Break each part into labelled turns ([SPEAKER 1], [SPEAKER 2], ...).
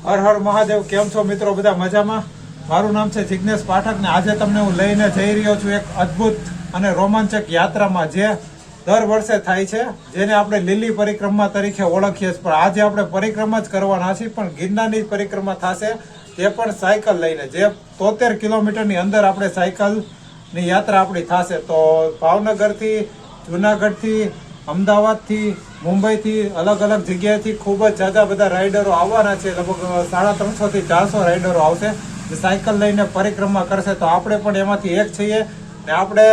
[SPEAKER 1] હર હર મહાદેવ. કેમ છો મિત્રો? બધા મજામાં? મારું નામ છે જિગ્નેશ પાઠક ને આજે તમને હું લઈને જઈ રહ્યો છું એક અદ્ભુત અને રોમાંચક યાત્રામાં, જે દર વર્ષે થાય છે, જેને આપણે લીલી પરિક્રમા તરીકે ઓળખીએ છીએ. પણ આજે આપણે પરિક્રમા જ કરવાના છીએ, પણ ગિરનારની પરિક્રમા થશે, તે પણ સાયકલ લઈને. જે 73 કિલોમીટરની અંદર આપણે સાયકલની યાત્રા આપણી થશે. તો ભાવનગરથી, જુનાગઢથી, અમદાવાદથી, મુંબઈથી, અલગ અલગ જગ્યાએથી ખૂબ જ ઝાઝા બધા રાઇડરો આવવાના છે. લગભગ 350 થી 400 રાઇડરો આવશે, જે સાયકલ લઈને પરિક્રમા કરશે. તો આપણે પણ એમાંથી એક છીએ ને આપણે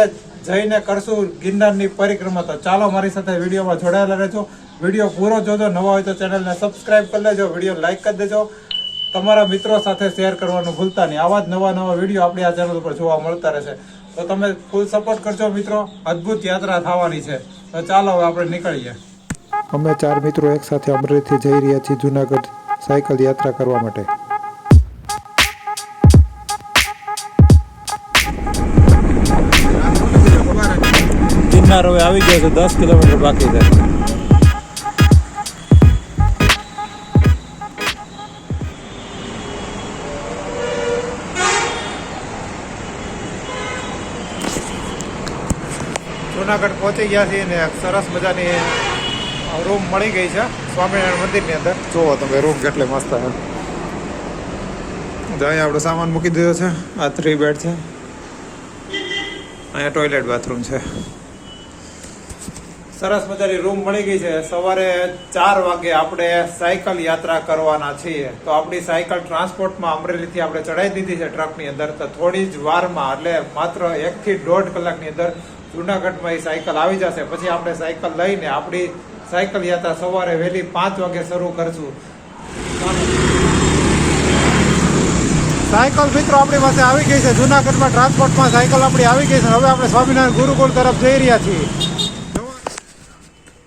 [SPEAKER 1] જઈને કરશું ગિરનારની પરિક્રમા. તો ચાલો મારી સાથે વિડીયોમાં જોડાયેલા રહેજો. વિડીયો પૂરો જોજો. નવા હોય તો ચેનલને સબસ્ક્રાઇબ કરી લેજો, વિડીયો લાઇક કરી દેજો, તમારા મિત્રો સાથે શેર કરવાનું ભૂલતા નહીં. આવા જ નવા વિડીયો આપણી આ ચેનલ ઉપર જોવા મળતા રહેશે. તો તમે ફૂલ સપોર્ટ કરજો મિત્રો. અદ્ભુત યાત્રા થવાની છે. તો ચાલો હવે આપણે નીકળીએ.
[SPEAKER 2] અમે 4 મિત્રો એક સાથે અમરેલીથી જઈ રહ્યા છીએ જુનાગઢ સાયકલ યાત્રા કરવા માટે.
[SPEAKER 1] ગિરનાર હવે આવી ગયો છે, 10 કિલોમીટર બાકી છે. જુનાગઢ પહોંચી ગયા છીએ ને સરસ મજાની રૂમ મળી ગઈ છે સ્વામિનારાયણ મંદિરની અંદર. જુઓ તમે રૂમ કેટલી મસ્ત છે. અહીંયા આપણો સામાન મૂકી દીધો છે. આ 3 બેડ છે. અહીંયા ટોયલેટ બાથરૂમ છે. સરસ મજાની રૂમ મળી ગઈ છે. સવારે 4 વાગે આપણે સાયકલ યાત્રા કરવાના છીએ. તો આપણી સાયકલ ટ્રાન્સપોર્ટમાં અમરેલીથી આપણે ચડાવી દીધી છે ટ્રકની અંદર. તો થોડી જ વારમાં, એટલે માત્ર 1 થી 1.5 કલાકની અંદર જુનાગઢમાં એ સાયકલ આવી જશે. પછી આપણે સાયકલ લઈને આપણી સાયકલ યાત્રા સવારે વહેલી 5 વાગે શરૂ કરશું. સાયકલ મિત્રો આપણી પાસે આવી ગઈ છે. જુનાગઢમાં ટ્રાન્સપોર્ટમાં સાયકલ આપણી આવી ગઈ છે. હવે આપણે સ્વામિનારાયણ ગુરુકુળ તરફ જઈ રહ્યા છીએ.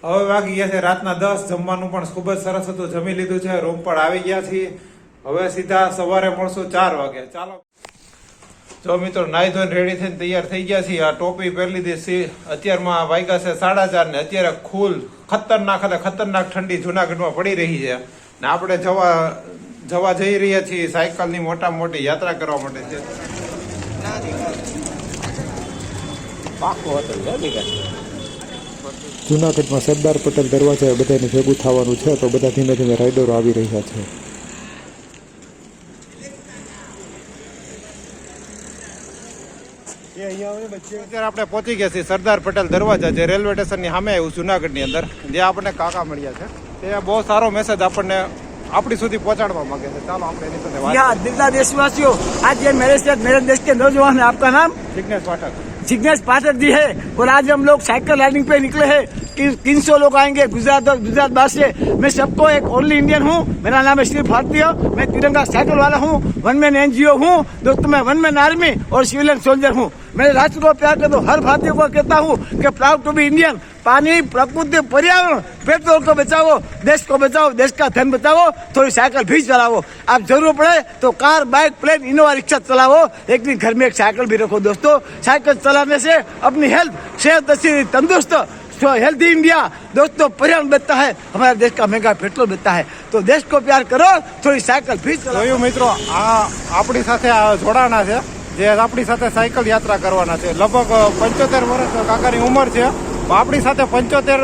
[SPEAKER 1] હવે વાગી ગયા છે રાતના 10. જમવાનું પણ ખૂબ જ સરસ હતું, જમી લીધું છે. રૂમ પણ આવી ગયા છીએ. હવે સીધા સવારે મળશું 4 વાગે. ચાલો જો મિત્રો, નાહી ધોઈને રેડી થઈને તૈયાર થઈ ગયા છીએ. આ ટોપી પહેરી લીધી છે. અત્યારમાં વાગ્યા છે 4:30 ને અત્યારે ખતરનાક ઠંડી જુનાગઢમાં પડી રહી છે. ને આપણે જવા જઈ રહ્યા છીએ સાયકલની મોટામાં મોટી યાત્રા કરવા માટે છે.
[SPEAKER 2] જુનાગઢમાં સરદાર પટેલ દરવાજાએ બધાને ભેગું થવાનું છે. તો બધા ધીમે ધીમે રાઇડરો આવી રહ્યા છે.
[SPEAKER 1] અત્યારે આપણે પહોંચી ગયા છીએ સરદાર પટેલ દરવાજા, જે રેલવે સ્ટેશનની સામે આવ્યું જુનાગઢની અંદર, જે આપણને કાકા મળ્યા છે. તે બહુ સારો મેસેજ આપણને આપણી સુધી પહોંચાડવા માંગે છે. ચાલો આપણે એની સાથે વાત.
[SPEAKER 3] दिलदार देशवासियों, आज ये मेरे साथ मेरे देश के नौजवान है. आपका नाम?
[SPEAKER 1] જિગ્નેશ પાઠક.
[SPEAKER 3] जिग्नेश पाठक जी है. और आज हम लोग साइकिल राइडिंग पे निकले हैं कि 300 लोग आएंगे गुजरात और गुजरात बाहर से. मैं सबको एक ओनली इंडियन हूँ. मेरा नाम है श्री भारतीय. मैं तिरंगा साइकिल वाला हूँ. 1 मैन NGO हूँ दोस्तों. मैं 1 मैन आर्मी और सिविलियन सोल्जर हूँ. मेरे राष्ट्र को प्यार कर दो. हर भारतीय को कहता हूँ कि प्राउड टू बी इंडियन. पानी, प्रकृति, पर्यावरण, पेट्रोल को बचाओ, देश को बचाओ, देश का धन बचाओ. थोड़ी साइकिल भी चलाओ. आप जरूर पड़े तो car, bike, plane, Innova, rickshaw चलाओ. एक दिन घर में एक साइकिल भी रखो दोस्तों. साइकिल चलाने से अपनी हेल्थ, सेहत अच्छी, तंदुरुस्त, हेल्थी इंडिया दोस्तों. पर्यावरण बचता है, हमारा देश का महंगा पेट्रोल बचता है. तो देश को प्यार करो, थोड़ी साइकिल भी चलाओ.
[SPEAKER 1] જોયું મિત્રો, આ આપણી સાથે જોડાણા છે, જે આપણી સાથે સાયકલ યાત્રા કરવાના છે. લગભગ 75 વર્ષ કાકાની ઉંમર છે. આપણી સાથે 75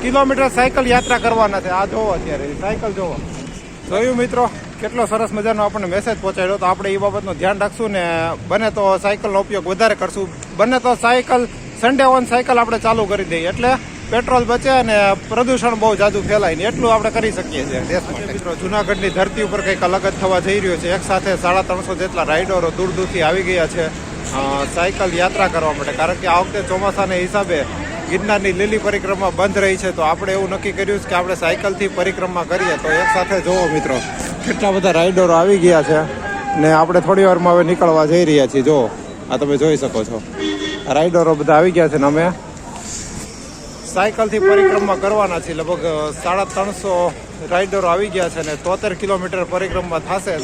[SPEAKER 1] કિલોમીટર સાયકલ યાત્રા કરવાના છે. આ જોવો, અત્યારે સાયકલ જોવો. જોયું મિત્રો, કેટલો સરસ મજાનો આપણને મેસેજ પહોંચાડ્યો. તો આપણે એ બાબતનું ધ્યાન રાખશું ને બને તો સાયકલનો ઉપયોગ વધારે કરશું. બને તો સાયકલ સન્ડે ઓન સાયકલ આપણે ચાલુ કરી દઈએ, એટલે પેટ્રોલ બચે અને પ્રદૂષણ બહુ જાજુ ફેલાય ને એટલું આપણે કરી શકીએ છીએ દેશ માટે. મિત્રો, જુનાગઢની ધરતી ઉપર કંઈક અલગ જ થવા જઈ રહ્યો છે. એક સાથે 350 જેટલા રાઇડરો દૂર દૂરથી આવી ગયા છે સાયકલ યાત્રા કરવા માટે. કારણ કે આ વખતે ચોમાસાના હિસાબે ગિરનારની લીલી પરિક્રમા બંધ રહી છે. તો આપણે એવું નક્કી કર્યું છે કે આપણે સાયકલથી પરિક્રમા કરીએ. તો એક સાથે જોવો મિત્રો, કેટલા બધા રાઇડરો આવી ગયા છે ને આપણે થોડી વારમાં હવે નીકળવા જઈ રહ્યા છીએ. જો આ તમે જોઈ શકો છો, રાઇડરો બધા આવી ગયા છે ને અમે સાયકલથી પરિક્રમા કરવાના છીએ. લગભગ 350 રાઇડરો આવી ગયા છે ને 73 કિલોમીટર પરિક્રમા થશે.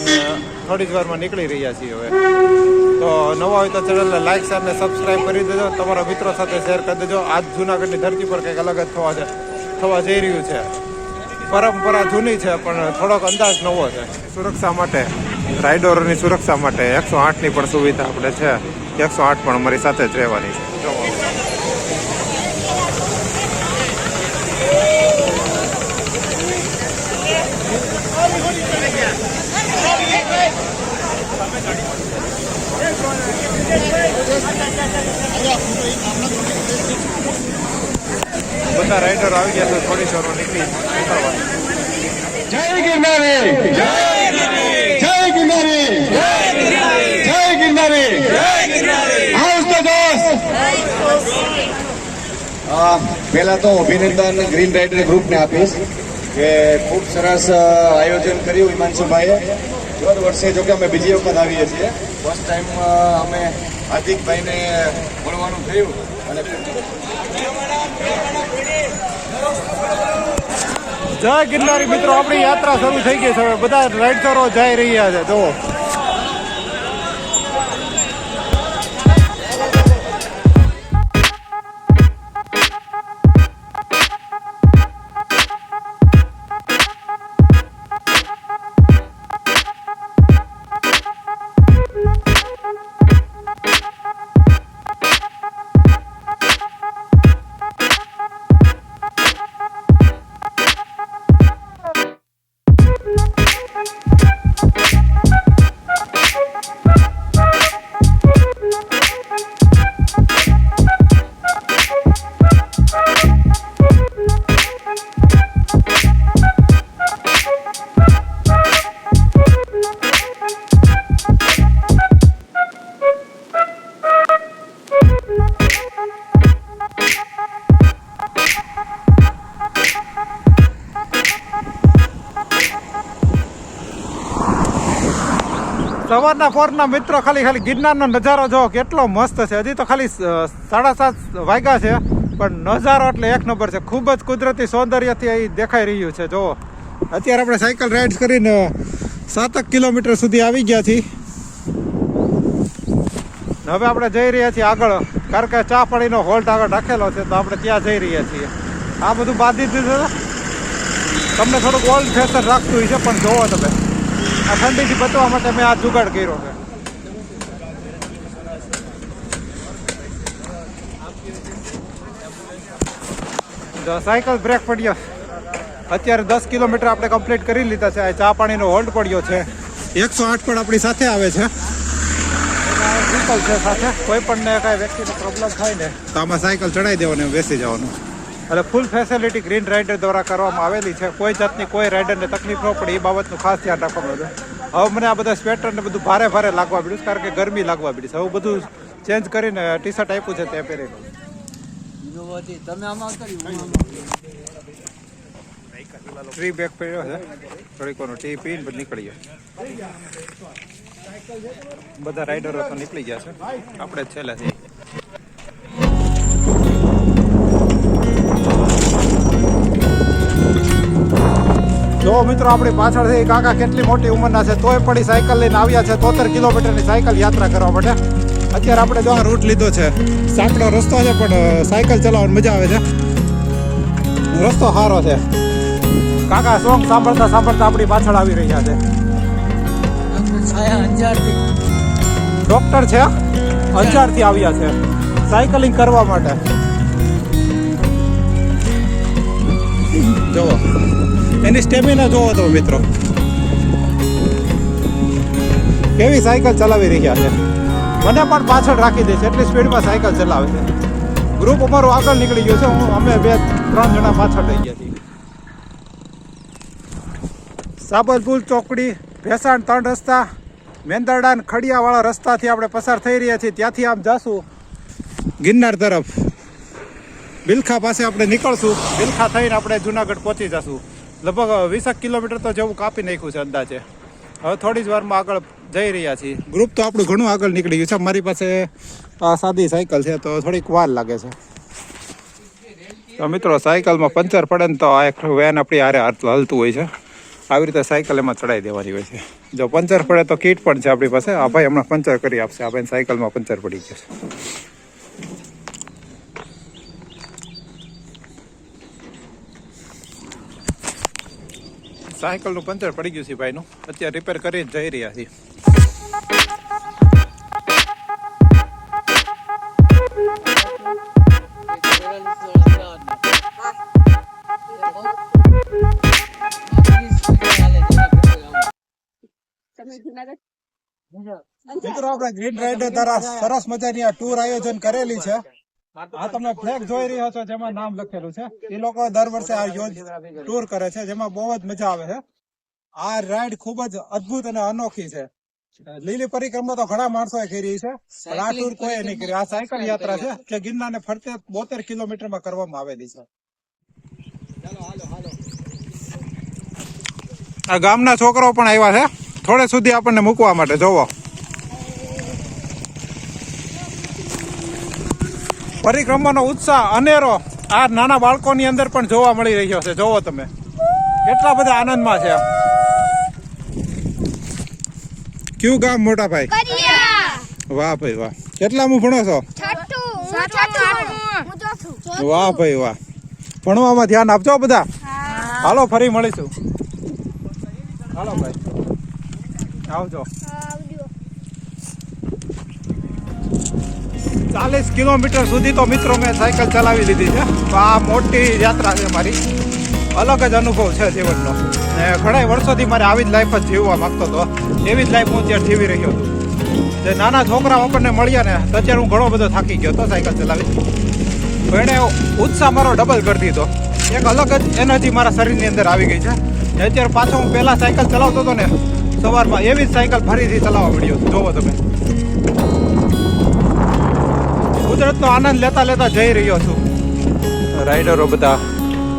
[SPEAKER 1] થોડી જ વારમાં નીકળી રહ્યા છીએ હવે. તો નવા હોય તો ચેનલને લાઈક, શેર ને સબસ્ક્રાઈબ કરી દેજો. તમારા મિત્રો સાથે શેર કરી દેજો. આજ જુનાગઢની ધરતી પર કંઈક અલગ જ થવા જઈ રહ્યું છે. પરંપરા જૂની છે પણ થોડોક અંદાજ નવો છે. સુરક્ષા માટે, રાઇડરોની સુરક્ષા માટે 108ની પણ સુવિધા આપણે છે. 108 પણ અમારી સાથે જ રહેવાની છે. બધા રાઇડર આવી ગયા છે. થોડી ક્ષણો નીકળવાનું.
[SPEAKER 4] જય ગિરનારી, જય ગિરનારી, જય ગિરનારી, હાઉસ તો દોસ્ત. પહેલા તો અભિનંદન ગ્રીન રાઇડર ગ્રુપને આપીશ કે ખૂબ સરસ આયોજન કર્યું હિમાંશુભાઈએ. દર વર્ષે જોકે અમે બીજી વખત આવીએ છીએ. ફર્સ્ટ ટાઈમ અમે હાર્દિકભાઈને મળવાનું થયું અને
[SPEAKER 1] જય ગિરનારી મિત્રો, આપણી યાત્રા શરૂ થઈ ગઈ છે. હવે બધા રાઇડરો જઈ રહ્યા છે. જુઓ, સવારના પોરના મિત્રો ખાલી ગિરનારનો નજારો જોવો કેટલો મસ્ત છે. હજી તો ખાલી 7:30 વાગ્યા છે પણ નજારો એટલે એક નંબર છે. ખૂબ જ કુદરતી સૌંદર્યથી અહીં દેખાઈ રહ્યું છે. જુઓ, અત્યારે આપણે સાયકલ રાઇડ્સ કરીને 7 કિલોમીટર સુધી આવી ગયા છીએ. હવે આપણે જઈ રહ્યા છીએ આગળ, કારણ કે ચા પાણીનો હોલ્ટ આગળ રાખેલો છે તો આપણે ત્યાં જઈ રહ્યા છીએ. આ બધું બાંધી દીધું છે. તમને થોડુંક ઓલ્ડ ફેશન રાખતું હોય છે પણ જોવો તમે, આ ઠંડીથી બચવા માટે મેં આ જુગાડ કર્યો છે. સાયકલ બ્રેક પડ્યો. અત્યારે 10 કિલોમીટર આપણે કમ્પ્લીટ કરી લીધા છે. ચા પાણીનો હોલ્ડ પડ્યો છે. 108 પણ આપણી સાથે આવે છે. વ્હીકલ છે સાથે, કોઈ પણ ને કાંઈ વ્યક્તિનો પ્રોબ્લેમ થાય ને તો આમાં સાયકલ ચડાવી દેવાની, બેસી જવાનું. એટલે ફૂલ ફેસિલિટી ગ્રીન રાઇડર દ્વારા કરવામાં આવેલી છે. કોઈ જાતની કોઈ રાઇડરને તકલીફ ન પડે એ બાબતનું ખાસ ધ્યાન રાખવાનું છે. હવે મને આ બધા સ્વેટર ને બધું ભારે લાગવા પડ્યું, કારણ કે ગરમી લાગવા પડી છે. હવે બધું ચેન્જ કરીને ટી શર્ટ આપ્યું છે તે પહેરી લઉં. ટ્રી બેગ પહેર્યો છે. થોડીક ટી પીને બધું નીકળી ગયા. બધા રાઇડરો તો નીકળી ગયા છે, આપણે જ છેલ્લે છીએ. જો મિત્રો, આપણી પાછળ છે કાકા કેટલી મોટી ઉંમરના છે તોય પણ સાયકલ લઈને આવ્યા છે 73 કિલોમીટરની સાયકલ યાત્રા કરવા માટે. અત્યારે આપણે જો આ રૂટ લીધો છે, સાંકડો રસ્તો છે પણ સાયકલ ચલાવવાની મજા આવે છે. રસ્તો સારો છે. કાકા સોંગ સાંભળતા આપણી પાછળ આવી રહ્યા છે. ડોક્ટર છે, અંજારથી આવ્યા છે સાયકલિંગ કરવા માટે. જુઓ એની સ્ટેમિના જોવો તો મિત્રો, કેવી સાયકલ ચલાવી રહ્યા છે. મને પણ પાછળ રાખી દે છે, એટલી સ્પીડમાં સાયકલ ચલાવે છે. ગ્રુપ અમારું આગળ નીકળી ગયું છે. અમે 2-3 જણા પાછળ રહી ગયા છીએ. સાબરપુર ચોકડી, ભેસાણ 3 રસ્તા, મેંદરડા ખડિયાવાળા રસ્તાથી આપણે પસાર થઈ રહ્યા છીએ. ત્યાંથી આમ જાશું ગિરનાર તરફ. બિલખા પાસે આપણે નીકળશું. બિલખા થઈને આપણે જુનાગઢ પહોંચી જશું. લગભગ 20 કિલોમીટર તો જેવું કાપી નાખ્યું છે અંદાજે. હવે થોડી જ વારમાં આગળ જઈ રહ્યા છીએ. ગ્રુપ તો આપણું ઘણું આગળ નીકળી ગયું છે. મારી પાસે આ સાદી સાયકલ છે તો થોડીક વાર લાગે છે. તો મિત્રો, સાયકલમાં પંચર પડે ને તો આ એક વેન આપણી હારે હલતું હોય છે. આવી રીતે સાયકલ એમાં ચડાવી દેવાની હોય છે. જો પંચર પડે તો કીટ પણ છે આપણી પાસે. આ ભાઈ હમણાં પંચર કરી આપશે. આ ભાઈ સાયકલમાં પંચર પડી ગયું છે. સાયકલનું પંચર પડી ગયું છે ભાઈનું, અત્યારે રિપેર કરીને જઈ રહ્યા છીએ. મિત્રો આપણે ગ્રીન રાઇડર દ્વારા સરસ મજાની આ ટૂર આયોજન કરેલી છે. આ તમે ફ્લેગ જોઈ રહ્યા છો જેમાં નામ લખેલું છે. એ લોકો દર વર્ષે આ ટૂર કરે છે જેમાં બહુ જ મજા આવે છે. આ રાઈડ ખૂબ જ અદ્ભુત અને અનોખી છે. લીલી પરિક્રમા તો ઘણા માણસો કરી છે, પણ આ ટૂર કોઈ નહીં કરી. આ સાયકલ યાત્રા છે જે ગિરનારને ફરતે 72 કિલોમીટરમાં કરવામાં આવેલી છે. આ ગામના છોકરાઓ પણ આવ્યા છે થોડે સુધી આપણને મૂકવા માટે. જોવો પરિક્રમાનો ઉત્સાહ અનેરો આ નાના બાળકોની અંદર પણ જોવા મળી રહ્યો છે. જોવો તમે કેટલા બધા આનંદમાં છે. કયું ગામ મોટા ભાઈ? વાહ ભાઈ વાહ. કેટલામું ભણો છો? વાહ ભાઈ વાહ. ભણવામાં ધ્યાન આપજો બધા. હાલો ફરી મળીશું. હાલો ભાઈ આવજો. 40 કિલોમીટર સુધી તો મિત્રો મેં સાયકલ ચલાવી લીધી છે. આ મોટી યાત્રા છે મારી, અલગ જ અનુભવ છે જીવનનો. ને ઘણા વર્ષોથી મારે આવી જ લાઈફ જ જીવવા માંગતો હતો. એવી જ લાઈફ હું અત્યારે જીવી રહ્યો હતો. જે નાના છોકરાઓ આપણને મળ્યા ને તો અત્યારે હું ઘણો બધો થાકી ગયો હતો સાયકલ ચલાવી. એને ઉત્સાહ મારો ડબલ કરી દીધો. એક અલગ જ એનર્જી મારા શરીરની અંદર આવી ગઈ છે. અત્યારે પાછો હું પહેલાં સાયકલ ચલાવતો હતો ને સવારમાં, એવી જ સાયકલ ફરીથી ચલાવવા મળ્યો. જોવો તમે કુદરતનો આનંદ લેતા લેતા જઈ રહ્યો છું. રાઈડરો બધા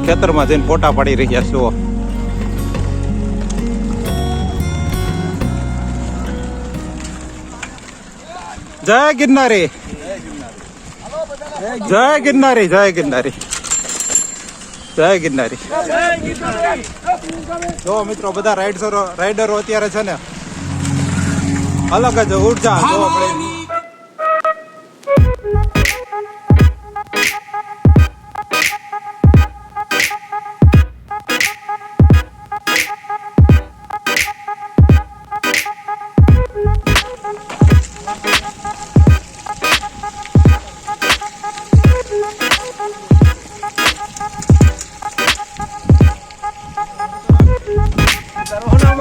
[SPEAKER 1] ખેતરમાં જઈને ફોટા પાડી રહ્યા છો. જય ગિરનારી, જય ગિરનારી, જય ગિરનારી, જય ગિરનારી. જો મિત્રો બધા રાઈડરો અત્યારે છે ને અલગ જ ઉર્જા જોવા મળે.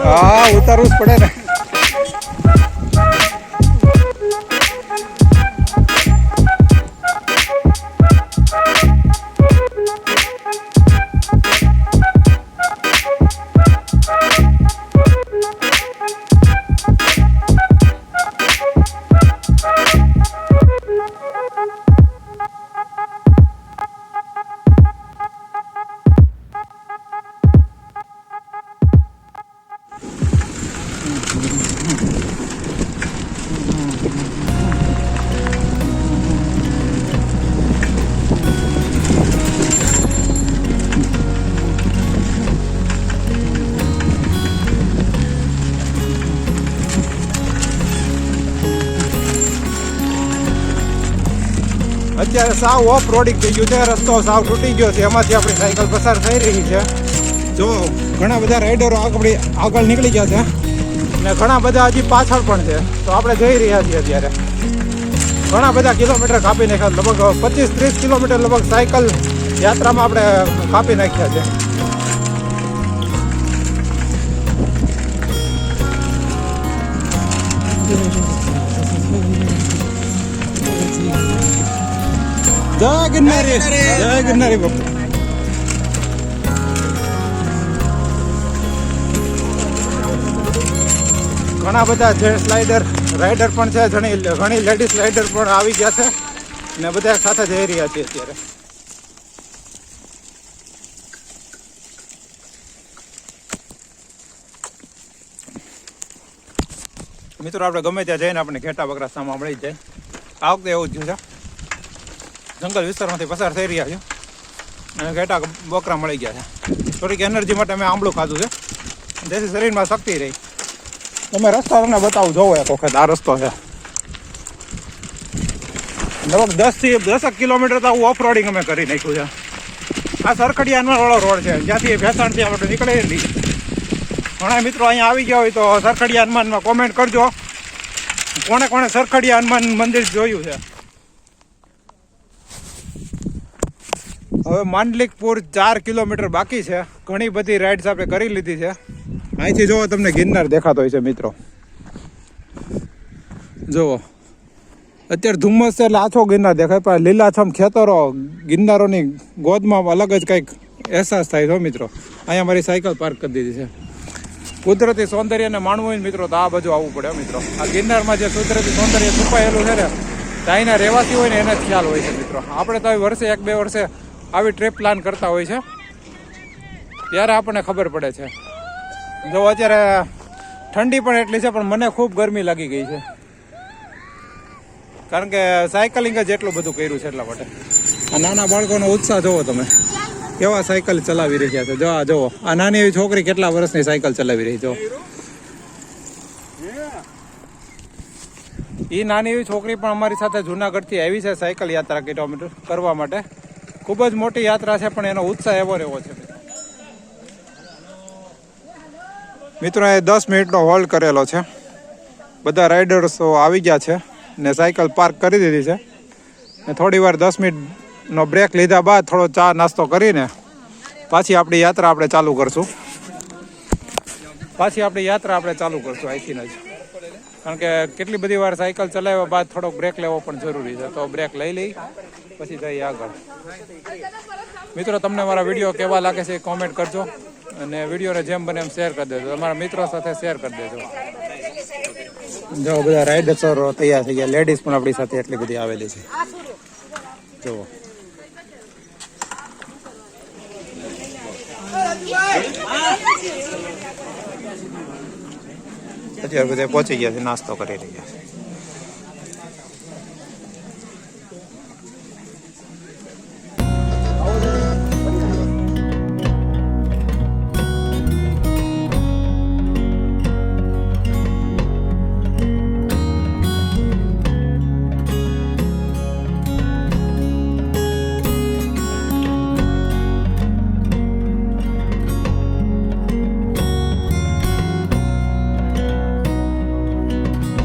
[SPEAKER 1] હા ઉતારવું જ પડે ને. અત્યારે સાવ ઓફ રોડિંગ થઈ ગયું છે. રસ્તો સાવ તૂટી ગયો છે, એમાંથી આપણી સાયકલ પસાર થઈ રહી છે. જો ઘણા બધા રાઈડરો આગળ નીકળી ગયા છે ને ઘણા બધા હજી પાછળ પણ છે. તો આપણે જઈ રહ્યા છીએ અત્યારે. ઘણા બધા કિલોમીટર કાપી નાખ્યા, લગભગ 25-30 કિલોમીટર લગભગ સાયકલ યાત્રામાં આપણે કાપી નાખ્યા છે. જય ગિરનારી, જય ગિરનારી બાપુ. ઘણા બધા જેન્ટ્સ રાઇડર પણ છે, ઘણી લેડીઝ રાઇડર પણ આવી ગયા છે ને બધા સાથે જઈ રહ્યા છે અત્યારે. મિત્રો આપણે ગમે ત્યાં જઈને આપણે ઘેટા બકરા સામા મળી જાય. આ વખતે એવું જ છે, જંગલ વિસ્તારમાંથી પસાર થઈ રહ્યા છે અને ઘેટા બકરા મળી ગયા છે. થોડીક એનર્જી માટે મેં આંબળું ખાધું છે, જેથી શરીરમાં શક્તિ રહી. તમે રસ્તો તમને બતાવું, જોવો એક વખત. આ રસ્તો છે લગભગ 10 કિલોમીટર તો ઓફ રોડિંગ અમે કરી નાખ્યું છે. આ સરખડિયાનો વાળો રોડ છે, જ્યાંથી ભેસાણથી આપણે નીકળેલી ઘણા મિત્રો અહીંયા આવી ગયા હોય તો સરખડીયા હનુમાનમાં કોમેન્ટ કરજો કોણે કોણે સરખડીયા હનુમાન મંદિર જોયું છે. હવે માંડલિકપુર 4 કિલોમીટર બાકી છે. ઘણી બધી રાઇડ્સ આપણે કરી લીધી છે. અહીંથી જોવો તમને ગિરનાર દેખાતો હોય છે મિત્રો. જુઓ અત્યારે ધુમ્મસ છે એટલે આછો ગિરનાર દેખાય, પણ લીલાછમ ખેતરો ગિરનારોની ગોદમાં અલગ જ કંઈક અહેસાસ થાય છે મિત્રો. અહીંયા મારી સાયકલ પાર્ક કરી દીધી છે. કુદરતી સૌંદર્યને માણવું હોય મિત્રો તો આ બાજુ આવવું પડે મિત્રો. આ ગિરનારમાં જે કુદરતી સૌંદર્ય છુપાયેલું છે ને તો અહીંના રહેવાસી હોય ને એને જ ખ્યાલ હોય છે મિત્રો. આપણે તો વર્ષે 1-2 વર્ષે આવી ટ્રીપ પ્લાન કરતા હોય છે ત્યારે આપણને ખબર પડે છે. જો અત્યારે ઠંડી પણ એટલી છે પણ મને ખૂબ ગરમી લાગી ગઈ છે, કારણ કે સાયકલિંગ જ એટલું બધું કર્યું છે એટલા માટે. આ નાના બાળકોનો ઉત્સાહ જોવો તમે, કેવા સાયકલ ચલાવી રહ્યા છે. જો આ જોવો, આ નાની એવી છોકરી કેટલા વર્ષની સાયકલ ચલાવી રહી. જો એ નાની એવી છોકરી પણ અમારી સાથે જુનાગઢથી આવી છે સાયકલ યાત્રા કિલોમીટર કરવા માટે. ખૂબ જ મોટી યાત્રા છે પણ એનો ઉત્સાહ એવો રહેવો છે મિત્રો. એ 10 મિનિટનો હોલ્ડ કરેલો છે. બધા રાઇડર્સો આવી ગયા છે ને સાયકલ પાર્ક કરી દીધી છે ને થોડી વાર 10 મિનિટનો બ્રેક લીધા બાદ થોડો ચા નાસ્તો કરીને પાછી આપણી યાત્રા આપણે ચાલુ કરશું. અહીંથી જ, કારણ કે કેટલી બધી વાર સાયકલ ચલાવ્યા બાદ થોડોક બ્રેક લેવો પણ જરૂરી છે. તો બ્રેક લઈ પછી જઈએ આગળ. મિત્રો તમને મારા વિડીયો કેવા લાગે છે એ કોમેન્ટ કરજો અને વિડીયોને જેમ બને એમ શેર કરી દેજો. તમારા મિત્રો સાથે શેર કરી દેજો. જો બધા રાઇડર્સો તૈયાર થઈ ગયા. લેડીઝ પણ આપણી સાથે એટલી બધી આવેલી છે. જુઓ અત્યારે બધા પહોંચી ગયા છે, નાસ્તો કરી રહ્યા છે.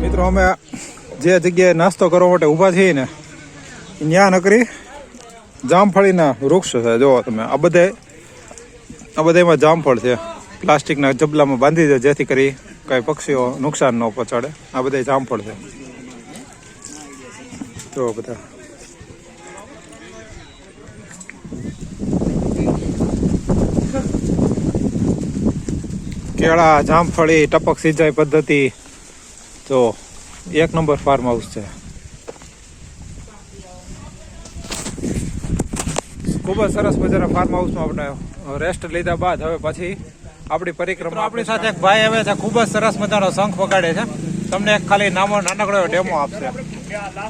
[SPEAKER 1] મિત્રો અમે જે જગ્યાએ નાસ્તો કરવા માટે ઊભા છીએ ને ત્યાં નકરી જામફળીના વૃક્ષ છે. જુઓ તમે, આ બધામાં જામફળ છે. પ્લાસ્ટિકના જબલામાં બાંધી દે જેથી કરી કઈ પક્ષીઓ નુકસાન ન પહોંચાડે. આ બધા જામફળ છે. જો બધા કેળા, જામફળી, ટપક સિંચાઈ પદ્ધતિ. તો 1 નંબર ફાર્મ હાઉસ છે. ખૂબ જ સરસ મજાના ફાર્મ હાઉસમાં આપણે રેસ્ટ લીધા બાદ હવે પછી આપણી પરિક્રમા. આપણી સાથે એક ભાઈ આવે છે, ખૂબ જ સરસ મજાનો શંખ વગાડે છે. તમને એક ખાલી નાનકડો ડેમો આપશે.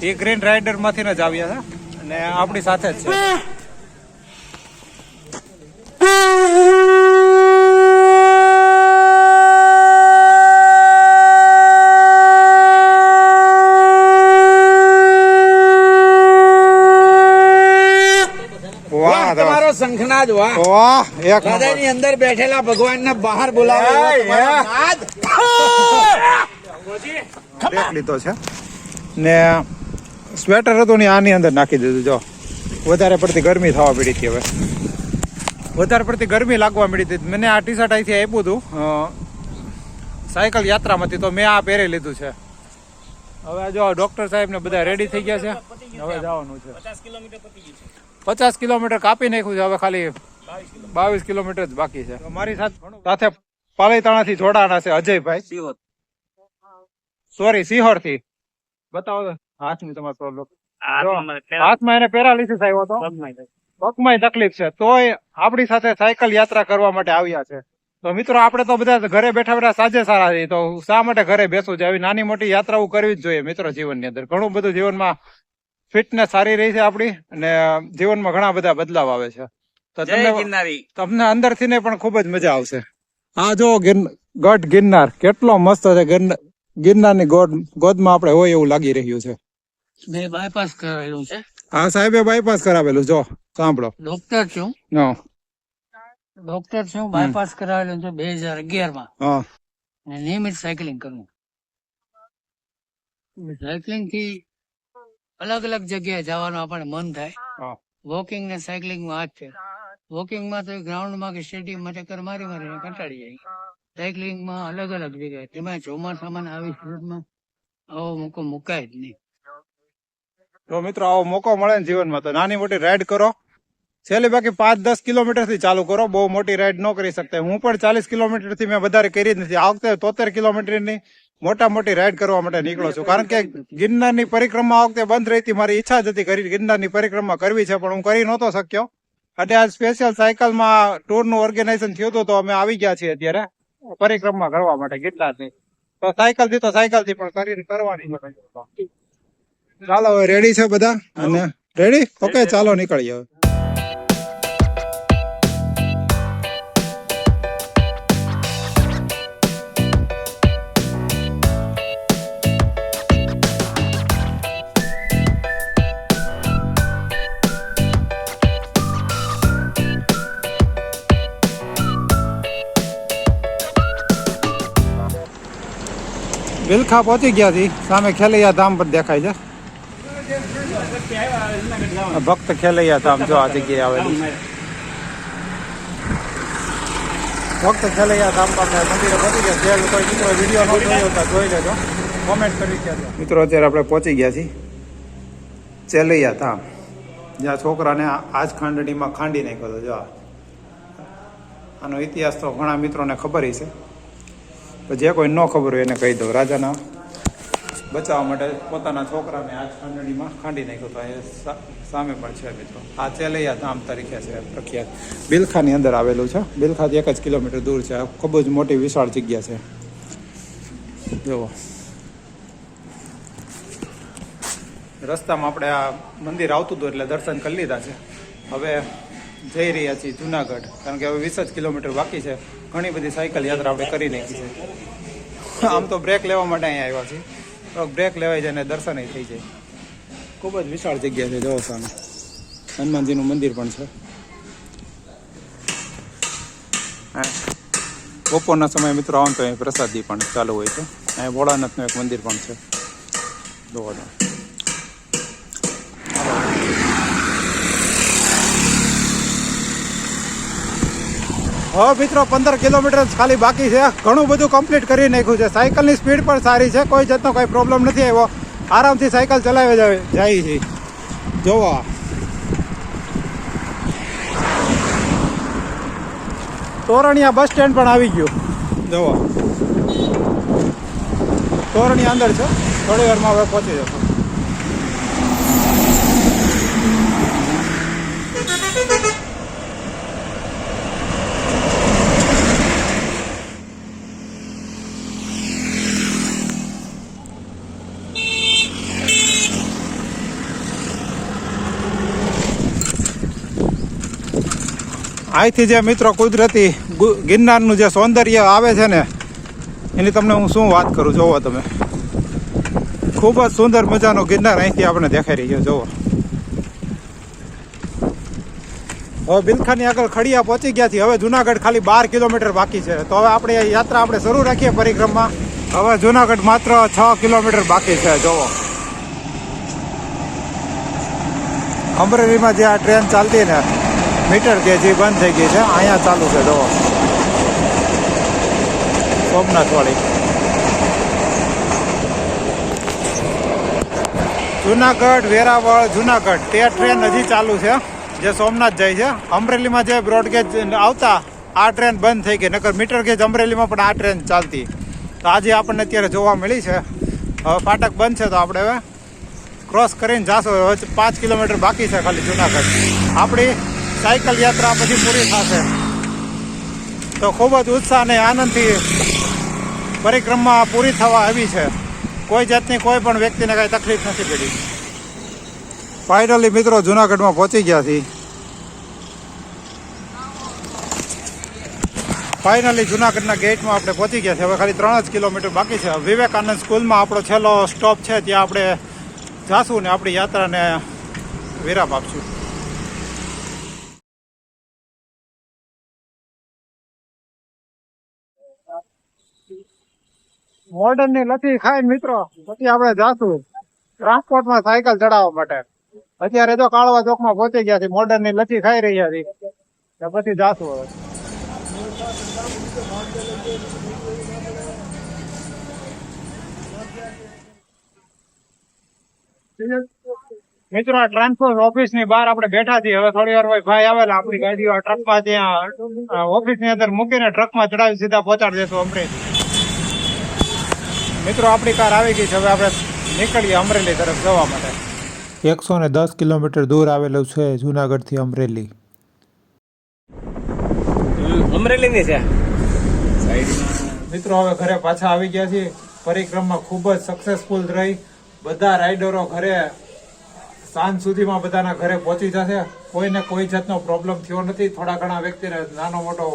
[SPEAKER 1] એ ગ્રીન રાઇડર માંથી જ આવ્યા છે અને આપણી સાથે જ છે.
[SPEAKER 3] તમારો શંખનાદ વાહ
[SPEAKER 1] વાહ, એક
[SPEAKER 3] હૃદયની અંદર બેઠેલા ભગવાનને બહાર બોલાવે.
[SPEAKER 1] બ્રેક લીધો છે ને સ્વેટર હતું ને આની અંદર નાખી દીધું. જો વધારે પડતી ગરમી થવા મળી હતી. હવે વધારે પડતી ગરમી લાગવા મળી હતી. મને આ ટી શર્ટ અહીંથી આપ્યું હતું સાયકલ યાત્રામાંથી, તો મેં આ પહેરી લીધું છે. હવે જો ડોક્ટર સાહેબ ને બધા રેડી થઈ ગયા છે. હવે જવાનું છે. 50 કિલોમીટર કાપી નાખ્યું છે. હવે ખાલી 22 કિલોમીટર જ બાકી છે. મારી સાથે પાલીતાણાથી જોડાણા છે અજયભાઈ. સિહોર થી. બતાવો હાથની તમારો પ્રોબ્લેમ. હાથમાં એને પેરાલિસિસ આવ્યો હતો, પગમાં તકલીફ છે, તોય આપણી સાથે સાયકલ યાત્રા કરવા માટે આવ્યા છે. તો મિત્રો આપણે તો બધા ઘરે બેઠા સાજે સારા છીએ, તો શા માટે ઘરે બેસવું છે? આવી નાની મોટી યાત્રાઓ કરવી જ જોઈએ મિત્રો જીવનની અંદર. ઘણું બધું જીવનમાં ફિટનેસ સારી રહી છે આપણી અને જીવનમાં ઘણા બધા બદલાવ આવે છે. તો તમને અંદરથી ને પણ ખૂબ જ મજા આવશે. આ જો ગઢ ગિરનાર કેટલો મસ્ત છે. ગિરનારની ગોદમાં આપણે હોય એવું લાગી રહ્યું છે.
[SPEAKER 5] મેં બાયપાસ કરાવેલું છે.
[SPEAKER 1] આ સાહેબે બાયપાસ કરાવેલું. જો સાંભળો,
[SPEAKER 5] ડોક્ટર છું. ડોક્ટર છું, બાયપાસ કરાવેલું છે 2011
[SPEAKER 1] હા
[SPEAKER 5] અને નિયમિત સાયકલિંગ કરું. સાયકલિંગ થી અલગ અલગ જગ્યાએ જવાનું આપણને મન થાય.
[SPEAKER 1] હા.
[SPEAKER 5] વોકિંગ ને સાયકલિંગ માં આ જ છે. વોકિંગ માં તો ગ્રાઉન્ડ માં કે સ્ટેડિયમ ચક્કર મારી મારીને કંટાળી જાય. સાયકલિંગ માં અલગ અલગ જગ્યાએ, તેમાં ચોમાસામાં આવી સ્પીડમાં આવો મોકો મુકાય જ નહીં.
[SPEAKER 1] તો મિત્રો આવો મોકો મળે ને જીવનમાં તો નાની મોટી રાઈડ કરો. છેલ્લે બાકી 5-10 કિલોમીટર થી ચાલુ કરો. બહુ મોટી રાઈડ ન કરી શકતા. હું પણ 40 કિલોમીટર થી મેં વધારે કરી જ નથી. આ વખતે 73 કિલોમીટર ની મોટી રાઈડ કરવા માટે નીકળો છું. કારણ કે ગિરનારની પરિક્રમા આ વખતે બંધ રહી હતી. મારી ઈચ્છા જ હતી કરી ગિરનારની પરિક્રમા કરવી છે, પણ હું કરી નહોતો શક્યો. અને આ સ્પેશિયલ સાયકલમાં ટૂરનું ઓર્ગેનાઇઝેશન થયું હતું, તો અમે આવી ગયા છીએ અત્યારે પરિક્રમા કરવા માટે ગિરનારની. તો સાયકલ થી પણ કરવાની. ચાલો હવે રેડી છે બધા? અને રેડી? ઓકે, ચાલો નીકળીએ હવે. બિલખા પહોંચી ગયા છીએ. સામે ખેલૈયા ધામ પર દેખાય છે. ભક્ત ખેલૈયા ધામ જો આ જગ્યાએ આવેલું છે. ભક્ત ખેલૈયા ધામ પર મંદિરે પહોંચી ગયા. જે કોઈ મિત્રો વિડીયો ન જોયો હતા જોઈ લેજો, કોમેન્ટ કરી દેજો. મિત્રો અત્યારે આપણે પહોંચી ગયા છીએ ખેલૈયા ધામ, જ્યાં છોકરાને આજ ખાંડણીમાં ખાંડી નાખ્યો હતો. જો આનો ઇતિહાસ તો ઘણા મિત્રોને ખબર છે, તો જે કોઈ ન ખબર હોય એને કહી દઉં. રાજાના બચાવવા માટે પોતાના છોકરાને આજ ખાંડણીમાં ખાંડી નાખ્યો હતો. એ સામે પણ છે મિત્રો. આ ચેલૈયા ધામ તરીકે છે પ્રખ્યાત. બિલખાની અંદર આવેલું છે. બિલખાથી 1 જ કિલોમીટર દૂર છે. ખૂબ જ મોટી વિશાળ જગ્યા છે. જુઓ, રસ્તામાં આપણે આ મંદિર આવતું હતું એટલે દર્શન કરી લીધા છે. હવે જઈ રહ્યા છીએ જુનાગઢ, કારણ કે હવે 20 જ કિલોમીટર બાકી છે. ઘણી બધી સાયકલ યાત્રા આપણે કરી નાખી છે. આમ તો બ્રેક લેવા માટે અહીંયા આવ્યા છીએ, તો બ્રેક લેવાઈ જાય ને દર્શન થઈ જાય. ખૂબ જ વિશાળ જગ્યા છે. જોવો સામે હનુમાનજીનું મંદિર પણ છે. બપોરના સમયે મિત્રો આવો તો અહીં પ્રસાદી પણ ચાલુ હોય છે. અહીંયા ભોળાનાથનું એક મંદિર પણ છે. જોવો તો હવે મિત્રો 15 કિલોમીટર ખાલી બાકી છે. ઘણું બધું કમ્પ્લીટ કરી નાખ્યું છે. સાયકલની સ્પીડ પણ સારી છે. કોઈ જાતનો કોઈ પ્રોબ્લેમ નથી આવ્યો. આરામથી સાયકલ ચલાવી જાય છે. જોવો તોરણિયા બસ સ્ટેન્ડ પણ આવી ગયું. જોવો તોરણિયા અંદર છે. થોડી વારમાં હવે પહોંચી જશો. અહીંથી જે મિત્રો કુદરતી ગિરનારનું જે સૌંદર્ય આવે છે ને, એની તમને હું શું વાત કરું. જોવો તમે, ખૂબ જ સુંદર મજાનો ગિરનાર અહીંથી આપણે દેખાઈ રહ્યો. જોવો હવે બિલખાની આગળ ખડિયા પહોંચી ગયા છીએ. હવે જુનાગઢ ખાલી 12 કિલોમીટર બાકી છે. તો હવે આપણે યાત્રા આપણે શરૂ રાખીએ પરિક્રમા. હવે જુનાગઢ માત્ર 6 કિલોમીટર બાકી છે. જોવો અમરેલીમાં જે આ ટ્રેન ચાલતી ને મીટર ગેજ બંધ થઈ ગઈ છે. અહીંયા ચાલુ છે. જોવો સોમનાથ વાળી જુનાગઢ વેરાવળ જુનાગઢ તે ટ્રેન હજી ચાલુ છે, જે સોમનાથ જાય છે. અમરેલીમાં જે બ્રોડગેજ આવતા આ ટ્રેન બંધ થઈ ગઈ, નકર મીટર ગેજ અમરેલીમાં પણ આ ટ્રેન ચાલતી. તો આજે આપણને અત્યારે જોવા મળી છે. હવે ફાટક બંધ છે, તો આપણે હવે ક્રોસ કરીને જાશું. હવે 5 કિલોમીટર બાકી છે ખાલી જુનાગઢ. આપણી સાયકલ યાત્રા પછી પૂરી થશે. તો ખૂબ જ ઉત્સાહ અને આનંદથી પરિક્રમા પૂરી થવા આવી છે. કોઈ જાતની કોઈ પણ વ્યક્તિને કાંઈ તકલીફ નથી પડી. ફાઇનલી મિત્રો જુનાગઢમાં પહોંચી ગયા છીએ. ફાઇનલી જુનાગઢના ગેટમાં આપણે પહોંચી ગયા છે. હવે ખાલી 3 જ કિલોમીટર બાકી છે. વિવેકાનંદ સ્કૂલમાં આપણો છેલ્લો સ્ટોપ છે, ત્યાં આપણે જાશું ને આપણી યાત્રાને વિરામ આપશું. મોડર્ન ની લથી ખાઈ મિત્રો પછી આપણે જાશું ટ્રાન્સપોર્ટમાં સાયકલ ચડાવવા માટે. અત્યારે તો કાળવા ચોકમાં પહોંચી ગયા છે, મોડર્ન ની લથી ખાઈ રહ્યા છે તો પછી જાશું હવે. મિત્રો ટ્રાન્સપોર્ટ ઓફિસ ની બહાર આપણે બેઠા છીએ. હવે થોડી વાર ભાઈ આવેલા આપણી ગાડીઓ ટ્રકમાં ત્યાં ઓફિસ ની અંદર મૂકીને ટ્રકમાં ચડાવી સીધા પહોંચાડી દેશું અમરેલી. મિત્રો આપણી કાર આવી ગઈ છે, હવે આપણે નીકળીએ અમરેલી તરફ જવા માટે.
[SPEAKER 2] 110 કિલોમીટર દૂર આવેલું છે જુનાગઢથી અમરેલી.
[SPEAKER 3] અમરેલીની છે.
[SPEAKER 1] મિત્રો હવે ઘરે પાછા આવી ગયા છીએ. પરિક્રમા ખૂબ જ સક્સેસફુલ રહી. બધા રાઇડરો ઘરે સાંજ સુધીમાં બધાના ઘરે પહોંચી જશે. કોઈને કોઈ જાતનો પ્રોબ્લેમ થયો નથી. થોડા ઘણા વ્યક્તિને નાનો મોટો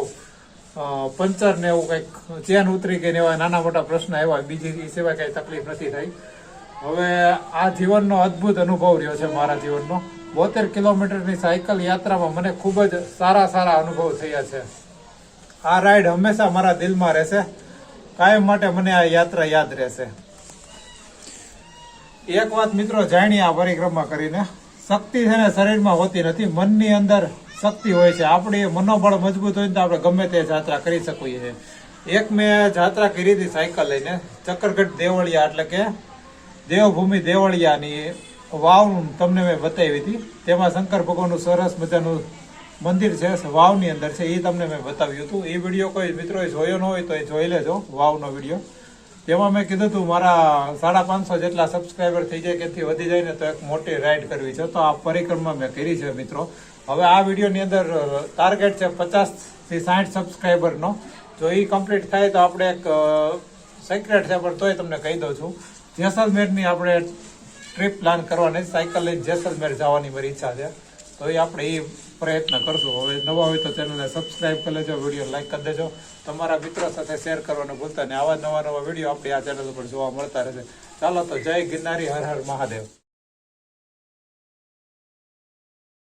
[SPEAKER 1] પંચર ને એવું કંઈક ચેન ઉતરી ગઈ ને એવા નાના મોટા પ્રશ્ન આવ્યા, બીજી એ સિવાય કઈ તકલીફ નથી થઈ. હવે આ જીવનનો અદ્ભુત અનુભવ રહ્યો છે મારા જીવનનો. 72 કિલોમીટરની સાયકલ યાત્રામાં મને ખૂબ જ સારા અનુભવ થયા છે. આ રાઈડ હંમેશા મારા દિલમાં રહેશે. કાયમ માટે મને આ યાત્રા યાદ રહેશે. એક વાત મિત્રો જાણી આ પરિક્રમા કરીને, શક્તિ છે ને શરીરમાં હોતી નથી, મનની અંદર શક્તિ હોય છે. આપણી મનોબળ મજબૂત હોય તો આપણે ગમે તે યાત્રા કરી શકીએ છીએ. એક મેં યાત્રા કરી હતી સાયકલ લઈને ચક્કરગઢ દેવળિયા એટલે કે દેવભૂમિ દેવળિયાની વાવ તમને મેં બતાવી હતી. તેમાં શંકર ભગવાનનું સરસ મજાનું મંદિર છે, વાવની અંદર છે, એ તમને મેં બતાવ્યું હતું. એ વિડીયો કોઈ મિત્રોએ જોયો ન હોય તો એ જોઈ લેજો, વાવનો વિડીયો. તેમાં મેં કીધું હતું મારા 550 જેટલા સબસ્ક્રાઈબર થઈ જાય, કેથી વધી જાય ને તો એક મોટી રાઈડ કરવી છે. તો આ પરિક્રમા મેં કરી છે મિત્રો. હવે આ વિડીયોની અંદર ટાર્ગેટ છે 50 થી 60 સબસ્ક્રાઈબરનો. જો એ કમ્પ્લીટ થાય તો આપણે એક સિક્રેટ છે, પણ તોય તમને કહી દઉં છું, જેસલમેરની આપણે ટ્રીપ પ્લાન કરવાની, સાયકલ લઈને જેસલમેર જવાની મારી ઈચ્છા છે. તો એ આપણે એ પ્રયત્ન કરશું. હવે નવા હોય તો ચેનલને સબસ્ક્રાઈબ કરી લેજો, વિડીયો લાઈક કરી દેજો, તમારા મિત્રો સાથે શેર કરવાનું ભૂલતા નહીં. આવા નવા વિડીયો આપણે આ ચેનલ ઉપર જોવા મળતા રહેશે. ચાલો તો જય ગિરનારી, હર હર મહાદેવ.